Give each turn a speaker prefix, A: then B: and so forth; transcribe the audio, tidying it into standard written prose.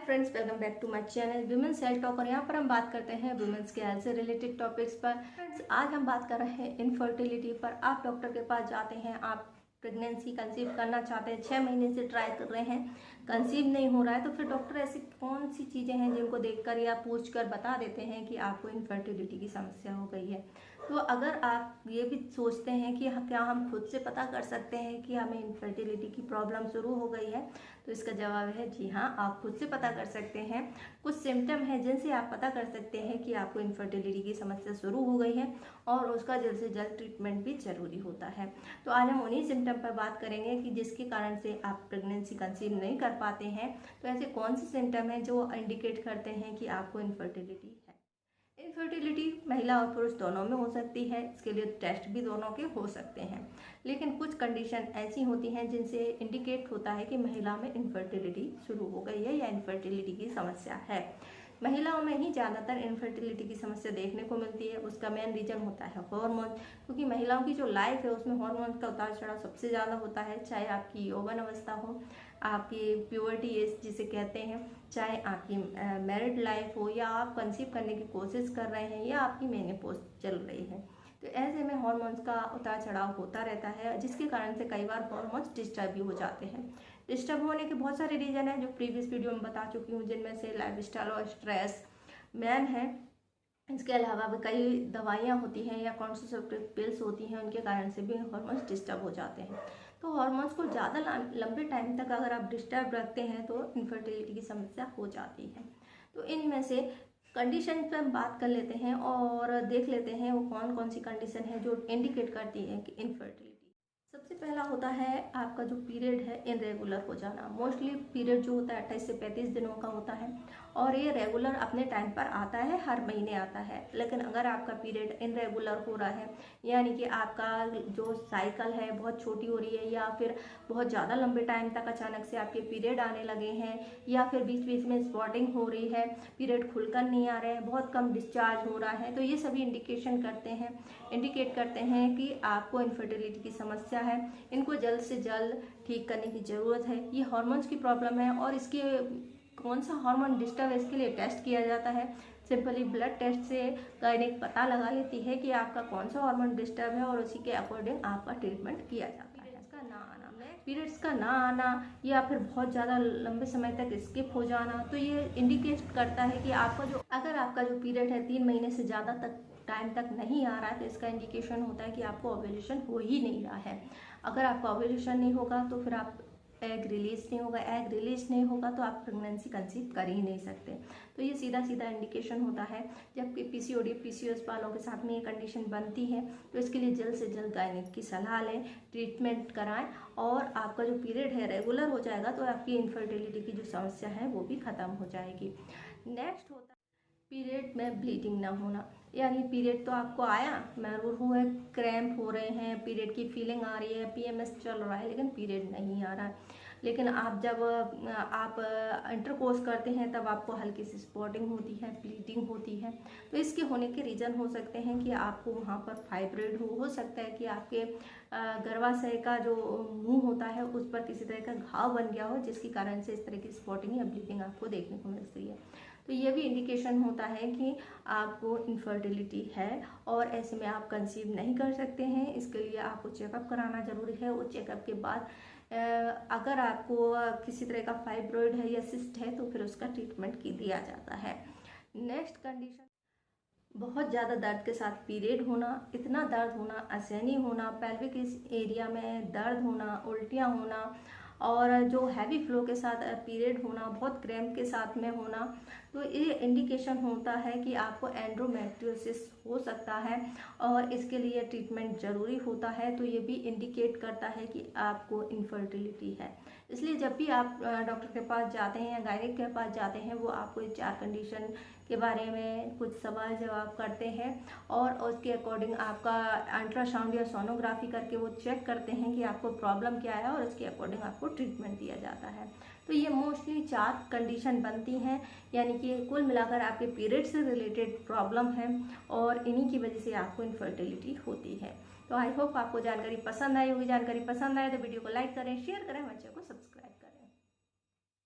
A: Friends, welcome back to my channel women's health talk. और यहाँ पर हम बात करते हैं वुमेन्स के हेल्थ से रिलेटेड टॉपिक्स पर। फ्रेंड्स, आज हम बात कर रहे हैं इनफर्टिलिटी पर। आप डॉक्टर के पास जाते हैं, आप प्रेगनेंसी कंसीव करना चाहते हैं, 6 महीने से ट्राई कर रहे हैं, कंसीव नहीं हो रहा है, तो फिर डॉक्टर ऐसी कौन सी चीज़ें हैं जिनको देखकर या पूछकर बता देते हैं कि आपको इनफर्टिलिटी की समस्या हो गई है। तो अगर आप ये भी सोचते हैं कि क्या हम खुद से पता कर सकते हैं कि हमें इनफर्टिलिटी की प्रॉब्लम शुरू हो गई है, तो इसका जवाब है जी हाँ, आप खुद से पता कर सकते हैं। कुछ सिम्टम हैं जिनसे आप पता कर सकते हैं कि आपको इनफर्टिलिटी की समस्या शुरू हो गई है और उसका जल्द से जल्द ट्रीटमेंट भी जरूरी होता है। तो आज हम उन्हीं सिम्टम पर बात करेंगे कि जिसके कारण से आप प्रेगनेंसी कंसीव नहीं कर पाते हैं। तो ऐसे कौन से सिम्टम हैं जो इंडिकेट करते हैं कि आपको इनफर्टिलिटी है। इनफर्टिलिटी महिला और पुरुष दोनों में हो सकती है, इसके लिए टेस्ट भी दोनों के हो सकते हैं। लेकिन कुछ कंडीशन ऐसी होती हैं जिनसे इंडिकेट होता है कि महिला में इनफर्टिलिटी शुरू हो गई है या इनफर्टिलिटी की समस्या है। महिलाओं में ही ज़्यादातर इनफर्टिलिटी की समस्या देखने को मिलती है। उसका मेन रीज़न होता है हार्मोन, क्योंकि महिलाओं की जो लाइफ है उसमें हार्मोन का उतार चढ़ाव सबसे ज़्यादा होता है। चाहे आपकी यौवन अवस्था हो, आपकी प्यूबर्टी एज जिसे कहते हैं, चाहे आपकी मैरिड लाइफ हो, या आप कंसीव करने की कोशिश कर रहे हैं, या आपकी मेनोपॉज चल रही है। तो ऐसे में हार्मोन्स का उतार चढ़ाव होता रहता है, जिसके कारण से कई बार हार्मोन्स डिस्टर्ब भी हो जाते हैं। डिस्टर्ब होने के बहुत सारे रीज़न हैं जो प्रीवियस वीडियो में बता चुकी हूँ, जिनमें से लाइफस्टाइल और स्ट्रेस मेन है। इसके अलावा भी कई दवाइयाँ होती हैं या कॉन्ट्रासेप्टिव पिल्स होती हैं, उनके कारण से भी हार्मोन्स डिस्टर्ब हो जाते हैं। तो हार्मोन्स को ज़्यादा लंबे टाइम तक अगर आप डिस्टर्ब रखते हैं तो इनफर्टिलिटी की समस्या हो जाती है। तो इनमें से कंडीशन पर हम बात कर लेते हैं और देख लेते हैं वो कौन कौन सी कंडीशन है जो इंडिकेट करती है कि इनफर्टिलिटी। सबसे पहला होता है आपका जो पीरियड है इनरेगुलर हो जाना। मोस्टली पीरियड जो होता है 28 से 35 दिनों का होता है और ये रेगुलर अपने टाइम पर आता है, हर महीने आता है। लेकिन अगर आपका पीरियड इनरेगुलर हो रहा है, यानी कि आपका जो साइकिल है बहुत छोटी हो रही है, या फिर बहुत ज़्यादा लंबे टाइम तक अचानक से आपके पीरियड आने लगे हैं, या फिर बीच बीच में स्पॉटिंग हो रही है, पीरियड खुलकर नहीं आ रहे हैं, बहुत कम डिस्चार्ज हो रहा है, तो ये सभी इंडिकेट करते हैं कि आपको इनफर्टिलिटी की समस्या है। इनको जल्द से जल्द ठीक करने की ज़रूरत है। ये हार्मोन्स की प्रॉब्लम है और इसके कौन सा हार्मोन डिस्टर्ब है इसके लिए टेस्ट किया जाता है। सिंपली ब्लड टेस्ट से गायनेक पता लगा लेती है कि आपका कौन सा हार्मोन डिस्टर्ब है और उसी के अकॉर्डिंग आपका ट्रीटमेंट किया जाता है। पीरियड्स का ना आना या फिर बहुत ज़्यादा लंबे समय तक स्किप हो जाना, तो ये इंडिकेट करता है कि अगर आपका जो पीरियड है 3 महीने से ज़्यादा तक टाइम तक नहीं आ रहा है, तो इसका इंडिकेशन होता है कि आपको ओव्यूलेशन हो ही नहीं रहा है। अगर आपका ओव्यूलेशन नहीं होगा तो फिर आप एग रिलीज नहीं होगा तो आप प्रेगनेंसी कंसीव कर ही नहीं सकते। तो ये सीधा सीधा इंडिकेशन होता है। जबकि पीसीओडी पीसीओएस वालों के साथ में ये कंडीशन बनती है, तो इसके लिए जल्द से जल्द गायनेक की सलाह लें, ट्रीटमेंट कराएं और आपका जो पीरियड है रेगुलर हो जाएगा, तो आपकी इनफर्टिलिटी की जो समस्या है वो भी ख़त्म हो जाएगी। नेक्स्ट होता है पीरियड में ब्लीडिंग ना होना, यानी पीरियड तो आपको आया, मरूर हुए, क्रैम्प हो रहे हैं, पीरियड की फीलिंग आ रही है, पीएमएस चल रहा है, लेकिन पीरियड नहीं आ रहा है। लेकिन जब आप इंटरकोर्स करते हैं तब आपको हल्की सी स्पॉटिंग होती है, ब्लीडिंग होती है। तो इसके होने के रीज़न हो सकते हैं कि आपको वहाँ पर फाइब्रॉइड हो सकता है कि आपके गर्भाशय का जो मुंह होता है उस पर किसी तरह का घाव बन गया हो, जिसके कारण से इस तरह की स्पॉटिंग या ब्लीडिंग आपको देखने को मिलती है। तो ये भी इंडिकेशन होता है कि आपको इनफर्टिलिटी है और ऐसे में आप कंसीव नहीं कर सकते हैं। इसके लिए आपको चेकअप कराना ज़रूरी है। उस चेकअप के बाद अगर आपको किसी तरह का फाइब्रॉइड है या सिस्ट है तो फिर उसका ट्रीटमेंट दिया जाता है। नेक्स्ट कंडीशन, बहुत ज़्यादा दर्द के साथ पीरियड होना, इतना दर्द होना, असहनीय होना, पेल्विक एरिया में दर्द होना, उल्टियाँ होना, और जो हैवी फ्लो के साथ पीरियड होना, बहुत क्रैम्प के साथ में होना, तो ये इंडिकेशन होता है कि आपको एंड्रोमेट्रियोसिस हो सकता है और इसके लिए ट्रीटमेंट ज़रूरी होता है। तो ये भी इंडिकेट करता है कि आपको इनफर्टिलिटी है। इसलिए जब भी आप डॉक्टर के पास जाते हैं या गायनेक के पास जाते हैं, वो आपको ये 4 कंडीशन के बारे में कुछ सवाल जवाब करते हैं और उसके अकॉर्डिंग आपका अल्ट्रासाउंड या सोनोग्राफी करके वो चेक करते हैं कि आपको प्रॉब्लम क्या है और उसके अकॉर्डिंग आपको ट्रीटमेंट दिया जाता है। तो ये मोस्टली 4 कंडीशन बनती हैं, यानी कि कुल मिलाकर आपके पीरियड से रिलेटेड प्रॉब्लम है और इन्हीं की वजह से आपको इनफर्टिलिटी होती है। तो आई होप आपको जानकारी पसंद आई होगी। जानकारी पसंद आए तो वीडियो को लाइक करें, शेयर करें, हमारे चैनल को सब्सक्राइब करें।